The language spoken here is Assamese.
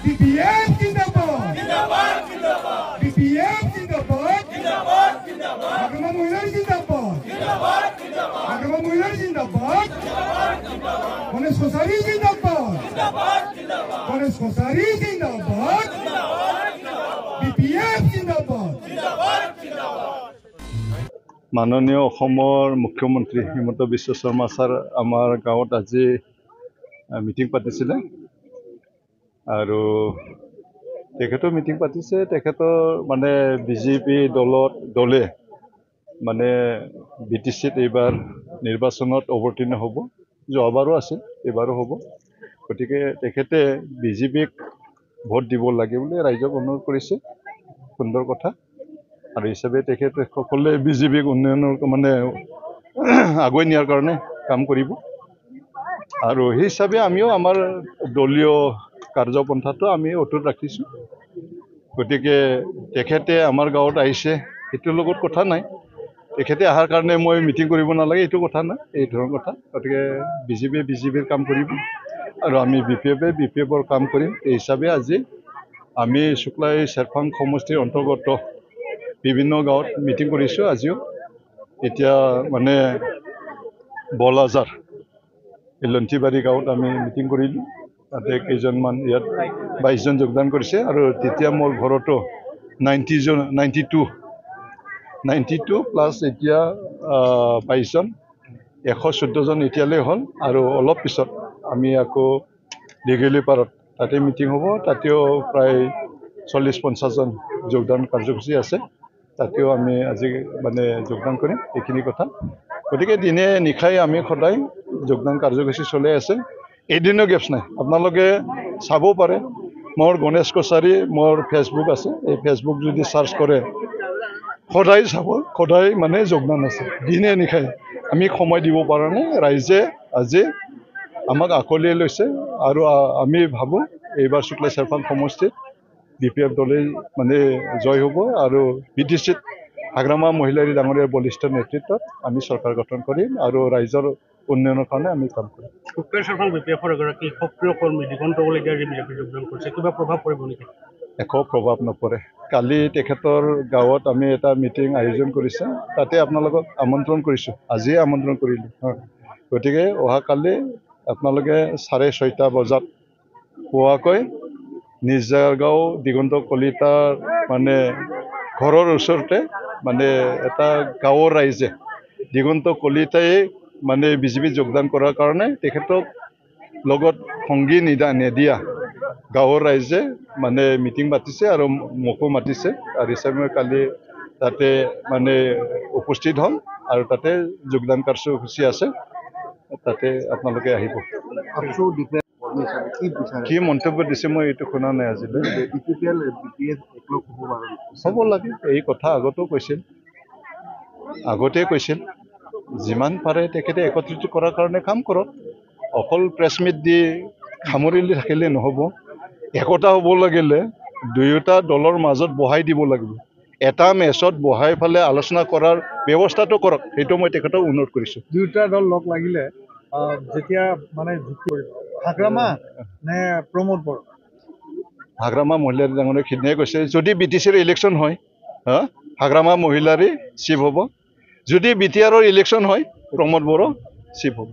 BPM जिंदाबाद BPM जिंदाबाद आगमा महिला जिंदाबाद आगमा महिला जिंदाबाद गणेश कोसारी जिंदाबाद गणेश कोसारी जिंदाबाद BPM जिंदाबाद माननीय मुख्यमंत्री हिमंत बिश्व शर्मा सर आमार गाँव आज मीटिंग पातिছিলে আৰু তেখেতৰ মিটিং পাতিছে তেখেতৰ মানে বিজেপি দলে মানে বিটিচিত এইবাৰ নিৰ্বাচনত অৱতীৰ্ণ হ'ব যোৱাবাৰো আছিল এইবাৰো হ'ব গতিকে তেখেতে বিজেপিক ভোট দিব লাগে বুলি ৰাইজক অনুৰোধ কৰিছে সুন্দৰ কথা আৰু হিচাপে তেখেতে সকলে বিজেপিক উন্নয়নৰ মানে আগুৱাই নিয়াৰ কাৰণে কাম কৰিব আৰু সেই হিচাপে আমিও আমাৰ দলীয় কাৰ্যপন্থাটো আমি অটুট ৰাখিছো গতিকে তেখেতে আমাৰ গাঁৱত আহিছে এটোৰ লগত কথা নাই তেখেতে আহাৰ কাৰণে মই মিটিং কৰিব নালাগে এটো কথা নাই এই ধৰণৰ কথা গতিকে বিজেপিৰ কাম কৰিব আৰু আমি বিপিএফৰ কাম কৰিম এই হিচাপে আজি আমি শুক্লাই চেৰফাং সমষ্টিৰ অন্তৰ্গত বিভিন্ন গাঁৱত মিটিং কৰিছো আজিও এতিয়া মানে বলাজাৰ লন্থিবাৰী গাঁৱত আমি মিটিং কৰিলো তাতে কেইজনমান ইয়াত 22 জন যোগদান কৰিছে আৰু তেতিয়া মোৰ ঘৰতো 92 প্লাস এতিয়া 22 জন 114 জন এতিয়ালৈ হ'ল আৰু অলপ পিছত আমি আকৌ দিগলি পাৰত তাতে মিটিং হ'ব তাতেও প্ৰায় 40-50 জন যোগদান কাৰ্যসূচী আছে তাতেও আমি আজি মানে যোগদান কৰিম এইখিনি কথা গতিকে দিনে নিখাই আমি সদায় যোগদান কাৰ্যসূচী চলি আছে এদিনো গেপছ নাই আপোনালোকে চাব পাৰে মোৰ গণেশ কোছাৰী মোৰ ফেসবুক আছে এই ফেসবুক যদি সাৰ্চ কৰে সদায় চাব সদায় মানে যোগদান আছে দিনে নিখাই আমি সময় দিব পৰা নাই ৰাইজে আজি আমাক আকলিয়ে লৈছে আৰু আমি ভাবো এইবাৰ শুক্লাই চেৰফাং সমষ্টিত বিপিএফ দলে মানে জয় হ'ব আৰু বিটিচিত হাগ্ৰামা মহিলাৰী ডাঙৰীয়াৰ বলিষ্ঠ নেতৃত্বত আমি চৰকাৰ গঠন কৰিম আৰু ৰাইজৰ উন্নয়নৰ কাৰণে আমি কাম কৰিম শুক্লাই চেৰফাং বিপিএফৰ এগৰাকী সক্ৰিয় কৰ্মী দিগন্ত কলিতাই বিজেপি যোগদান কৰিছে কিবা প্ৰভাৱ পৰিব নেকি একো প্ৰভাৱ নপৰে কালি তেখেতৰ গাঁৱত আমি এটা মিটিং আয়োজন কৰিছে তাতে আপোনালোকক আমন্ত্ৰণ কৰিছো আজি আমন্ত্ৰণ কৰিলো গতিকে অহাকালি আপোনালোকে 6:30 বজাত পুৱাকৈ নিজগাঁও দিগন্ত কলিতাৰ মানে ঘৰৰ ওচৰতে মানে এটা গাঁৱৰ ৰাইজে দিগন্ত কলিতাই মানে বিজেপি যোগদান কৰাৰ কাৰণে তেখেতক লগত সংগী নিদিয়া গাঁৱৰ ৰাইজে মানে মিটিং পাতিছে আৰু মোকো মাতিছে আৰু হিচাপে কালি তাতে মানে উপস্থিত হম আৰু তাতে যোগদান কাৰ্যসূচী আছে তাতে আপোনালোকে আহিব কি মন্তব্য দিছে মই এইটো শুনা নাই আজিলৈ হ'ব লাগে এই কথা আগতে কৈছিল যিমান পাৰে তেখেতে একত্ৰিত কৰাৰ কাৰণে কাম কৰক অকল প্ৰেছ মিট দি সামৰিলি থাকিলে নহ'ব একতা হ'ব লাগিলে দুয়োটা দলৰ মাজত বহাই দিব লাগিব এটা মেচত বহাই ফালে আলোচনা কৰাৰ ব্যৱস্থাটো কৰক সেইটো মই তেখেতক অনুৰোধ কৰিছো দুয়োটা দল লগ লাগিলে যেতিয়া মানে হাগ্ৰামা নে প্ৰমোদ বড়ো হাগ্ৰামা মহিলাৰী ডাঙৰীয়া খিনিয়ে কৈছে যদি বিটিচিৰ ইলেকশ্যন হয় হাগ্ৰামা মহিলাৰী চিফ হ'ব যদি বিটিআৰৰ ইলেকশ্যন হয় প্ৰমোদ বড়ো চিফ হ'ব